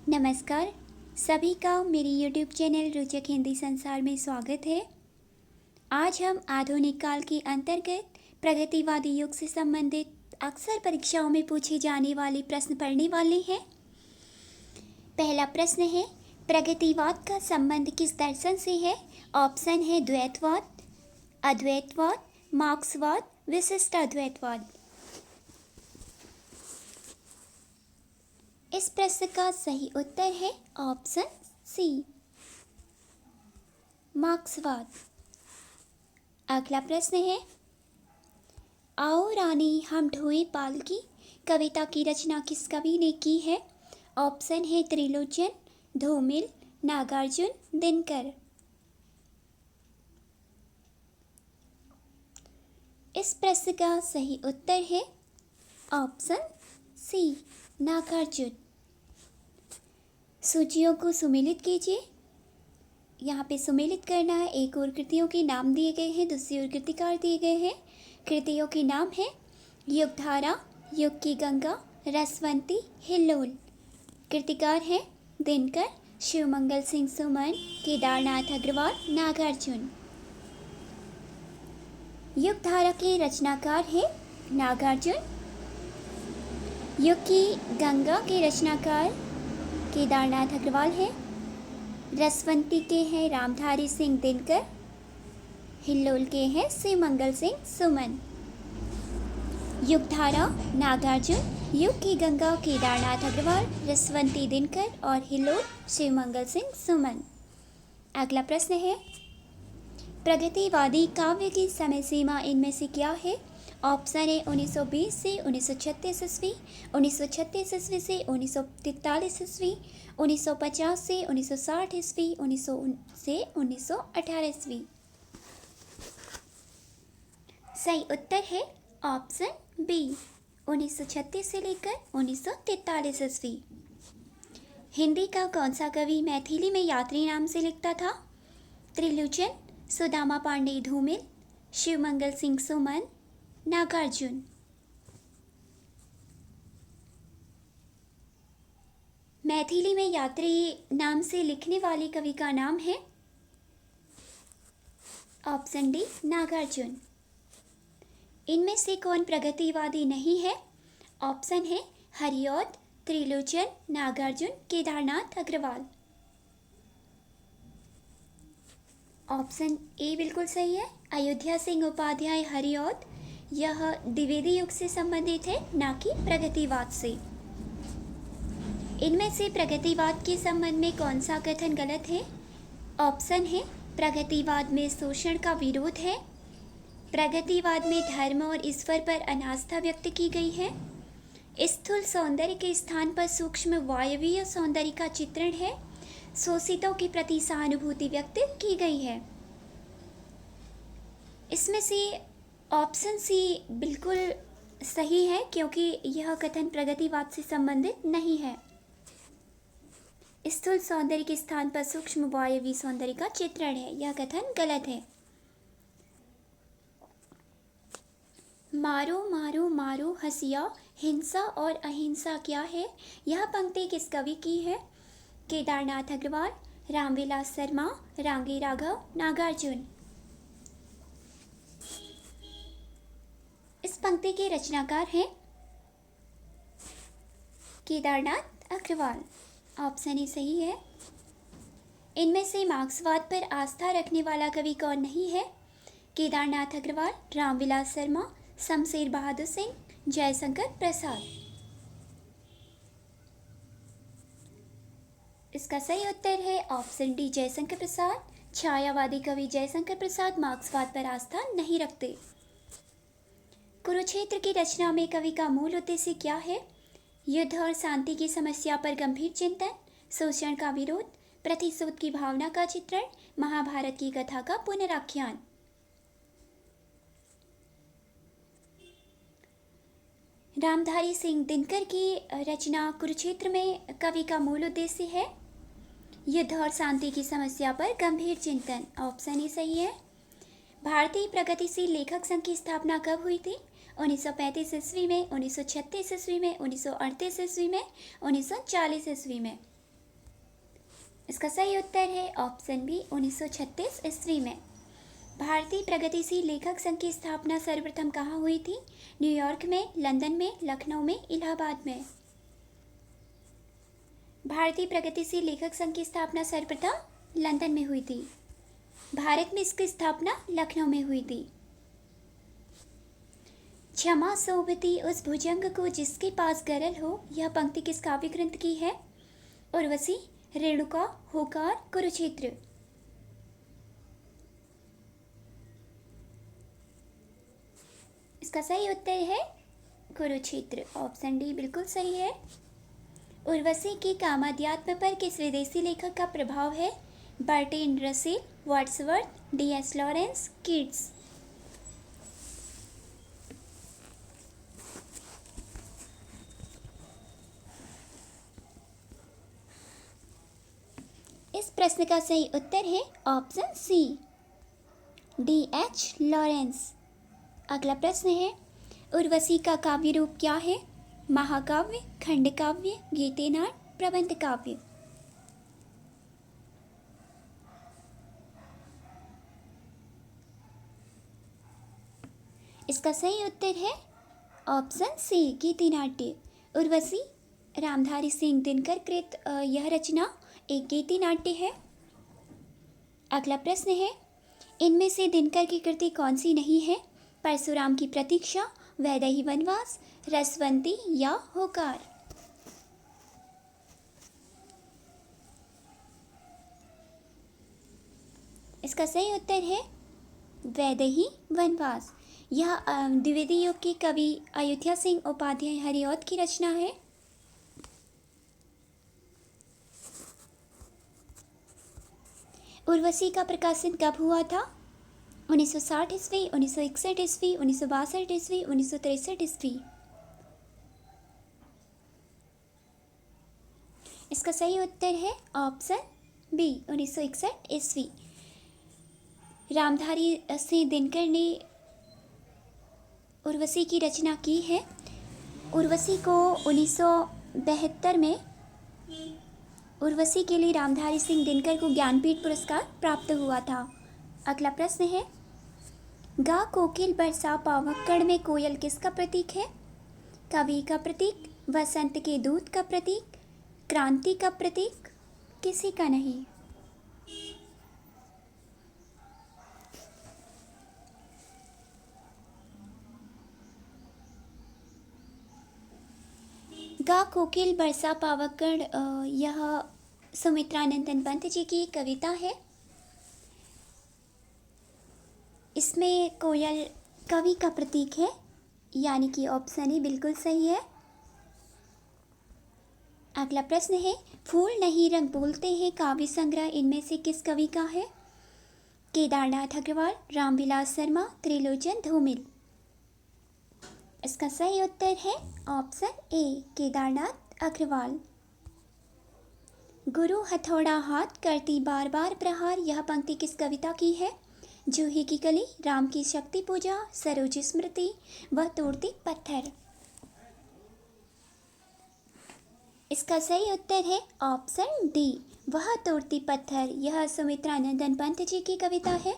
नमस्कार। सभी का मेरी यूट्यूब चैनल रोचक हिंदी संसार में स्वागत है। आज हम आधुनिक काल के अंतर्गत प्रगतिवादी युग से संबंधित अक्सर परीक्षाओं में पूछे जाने वाले प्रश्न पढ़ने वाले हैं। पहला प्रश्न है, प्रगतिवाद का संबंध किस दर्शन से है? ऑप्शन है द्वैतवाद, अद्वैतवाद, मार्क्सवाद, विशिष्ट अद्वैतवाद। इस प्रश्न का सही उत्तर है ऑप्शन सी, मार्क्सवाद। अगला प्रश्न है, आओ रानी हम ढोए पाल की कविता की रचना किस कवि ने की है? ऑप्शन है त्रिलोचन, धूमिल, नागार्जुन, दिनकर। इस प्रश्न का सही उत्तर है ऑप्शन सी, नागार्जुन। सूचियों को सुमेलित कीजिए। यहाँ पे सुमेलित करना है। एक और कृतियों के नाम दिए गए हैं, दूसरी ओर कृतिकार दिए गए हैं। कृतियों के नाम है युगधारा, युग की गंगा, रसवंती, हिल्लोल। कृतिकार है दिनकर, शिवमंगल सिंह सुमन, केदारनाथ अग्रवाल, नागार्जुन। युगधारा के रचनाकार है नागार्जुन। युग की गंगा के रचनाकार केदारनाथ अग्रवाल है। रसवंती के हैं रामधारी सिंह दिनकर। हिल्लोल के हैं शिवमंगल सिंह सुमन। युगधारा नागार्जुन, युग की गंगा केदारनाथ अग्रवाल, रसवंती दिनकर और हिल्लोल शिवमंगल सिंह सुमन। अगला प्रश्न है, प्रगतिवादी काव्य की समय सीमा इनमें से क्या है? ऑप्शन है 1920 से 1936 ईस्वी, 1936 ईस्वी से 1943 ईस्वी, 1950 से 1960 ईस्वी, 1900 से 1918 ईस्वी। सही उत्तर है ऑप्शन बी, 1936 से लेकर 1943 ईस्वी। हिंदी का कौन सा कवि मैथिली में यात्री नाम से लिखता था? त्रिलोचन, सुदामा पांडे धूमिल, शिवमंगल सिंह सुमन, नागार्जुन। मैथिली में यात्री नाम से लिखने वाले कवि का नाम है ऑप्शन डी, नागार्जुन। इनमें से कौन प्रगतिवादी नहीं है? ऑप्शन है हरिऔध, त्रिलोचन, नागार्जुन, केदारनाथ अग्रवाल। ऑप्शन ए बिल्कुल सही है। अयोध्या सिंह उपाध्याय हरिऔध यह द्विवेदी युग से संबंधित है, ना कि प्रगतिवाद से। इनमें से प्रगतिवाद के संबंध में कौन सा कथन गलत है? ऑप्शन है प्रगतिवाद में शोषण का विरोध है, प्रगतिवाद में धर्म और ईश्वर पर अनास्था व्यक्त की गई है, स्थूल सौंदर्य के स्थान पर सूक्ष्म वायवीय सौंदर्य का चित्रण है, शोषितों के प्रति सहानुभूति व्यक्त की गई है। इसमें से ऑप्शन सी बिल्कुल सही है, क्योंकि यह कथन प्रगतिवाद से संबंधित नहीं है। स्थूल सौंदर्य के स्थान पर सूक्ष्म वायवीय सौंदर्य का चित्रण है, यह कथन गलत है। मारो मारो मारो हसिया, हिंसा और अहिंसा क्या है? यह पंक्ति किस कवि की है? केदारनाथ अग्रवाल, रामविलास शर्मा, रांगी राघव, नागार्जुन। इस पंक्ति के रचनाकार हैं केदारनाथ अग्रवाल। ऑप्शन ए सही है। इनमें से मार्क्सवाद पर आस्था रखने वाला कवि कौन नहीं है? केदारनाथ अग्रवाल, रामविलास शर्मा, शमशेर बहादुर सिंह, जयशंकर प्रसाद। इसका सही उत्तर है ऑप्शन डी, जयशंकर प्रसाद। छायावादी कवि जयशंकर प्रसाद मार्क्सवाद पर आस्था नहीं रखते। कुरुक्षेत्र की रचना में कवि का मूल उद्देश्य क्या है? युद्ध और शांति की समस्या पर गंभीर चिंतन, शोषण का विरोध, प्रतिशोध की भावना का चित्रण, महाभारत की कथा का पुनराख्यान। रामधारी सिंह दिनकर की रचना कुरुक्षेत्र में कवि का मूल उद्देश्य है युद्ध और शांति की समस्या पर गंभीर चिंतन। ऑप्शन ही सही है। भारतीय प्रगतिशील लेखक संघ की स्थापना कब हुई थी? 1935 ईस्वी में, 1936 ईस्वी में, 1938 ईस्वी में, 1940 ईस्वी में। इसका सही उत्तर है ऑप्शन बी 1936 ईस्वी में। भारतीय प्रगतिशील लेखक संघ की स्थापना सर्वप्रथम कहाँ हुई थी? न्यूयॉर्क में, लंदन में, लखनऊ में, इलाहाबाद में। भारतीय प्रगतिशील लेखक संघ की स्थापना सर्वप्रथम लंदन में हुई थी। भारत में इसकी स्थापना लखनऊ में हुई थी। क्षमा सोबती उस भुजंग को जिसके पास गरल हो, यह पंक्ति किस काव्य ग्रंथ की है? उर्वशी, रेणुका, होकार, कुरुक्षेत्र। इसका सही उत्तर है कुरुक्षेत्र, ऑप्शन डी बिल्कुल सही है। उर्वशी के कामाध्यात्म पर किस विदेशी लेखक का प्रभाव है? Bertrand Russell, Wordsworth, DS. Lawrence, Keats. इस प्रश्न का सही उत्तर है ऑप्शन सी, डी.एच. लॉरेंस। अगला प्रश्न है, उर्वशी का काव्य रूप क्या है? महाकाव्य, खंड काव्य, गीतिनाट, प्रबंध काव्य। इसका सही उत्तर है ऑप्शन सी, गीतिनाट्य। उर्वशी रामधारी सिंह दिनकर कृत यह रचना एक गीतिनाट्य है। अगला प्रश्न है, इनमें से दिनकर की कृति कौन सी नहीं है? परशुराम की प्रतीक्षा, वैदेही वनवास, रसवंती या होकार। इसका सही उत्तर है वैदेही वनवास। यह द्विवेदी युग के कवि अयोध्या सिंह उपाध्याय हरिऔध की रचना है। उर्वशी का प्रकाशन कब हुआ था? 1960 ईस्वी, 1961 ईस्वी, 1962 ईस्वी, 1963 ईस्वी। इसका सही उत्तर है ऑप्शन बी, 1961 ईस्वी। रामधारी सिंह दिनकर ने उर्वशी की रचना की है। उर्वशी को 1972 में उर्वशी के लिए रामधारी सिंह दिनकर को ज्ञानपीठ पुरस्कार प्राप्त हुआ था। अगला प्रश्न है, गा कोकिल बरसा पावक्कड़ में कोयल किसका प्रतीक है? कवि का प्रतीक, वसंत के दूत का प्रतीक, क्रांति का प्रतीक, किसी का नहीं। गा कोकिल बरसा पावक्कड़ यह सुमित्रानंदन पंत जी की कविता है। इसमें कोयल कवि का प्रतीक है, यानी कि ऑप्शन ए बिल्कुल सही है। अगला प्रश्न है, फूल नहीं रंग बोलते हैं काव्य संग्रह इनमें से किस कवि का है? केदारनाथ अग्रवाल, रामविलास शर्मा, त्रिलोचन धूमिल। इसका सही उत्तर है ऑप्शन ए, केदारनाथ अग्रवाल। गुरु हथौड़ा हाथ करती बार बार प्रहार, यह पंक्ति किस कविता की है? जूही की कली, राम की शक्ति पूजा, सरोज स्मृति, वह तोड़ती पत्थर। इसका सही उत्तर है ऑप्शन डी, वह तोड़ती पत्थर। यह सुमित्रानंदन पंत जी की कविता है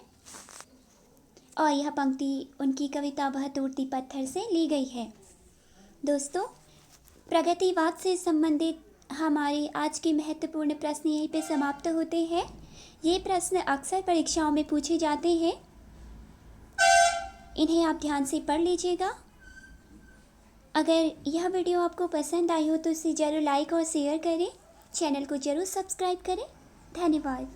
और यह पंक्ति उनकी कविता वह तोड़ती पत्थर से ली गई है। दोस्तों, प्रगतिवाद से संबंधित हमारे आज के महत्वपूर्ण प्रश्न यहीं पे समाप्त होते हैं। ये प्रश्न अक्सर परीक्षाओं में पूछे जाते हैं, इन्हें आप ध्यान से पढ़ लीजिएगा। अगर यह वीडियो आपको पसंद आई हो तो इसे ज़रूर लाइक और शेयर करें, चैनल को ज़रूर सब्सक्राइब करें। धन्यवाद।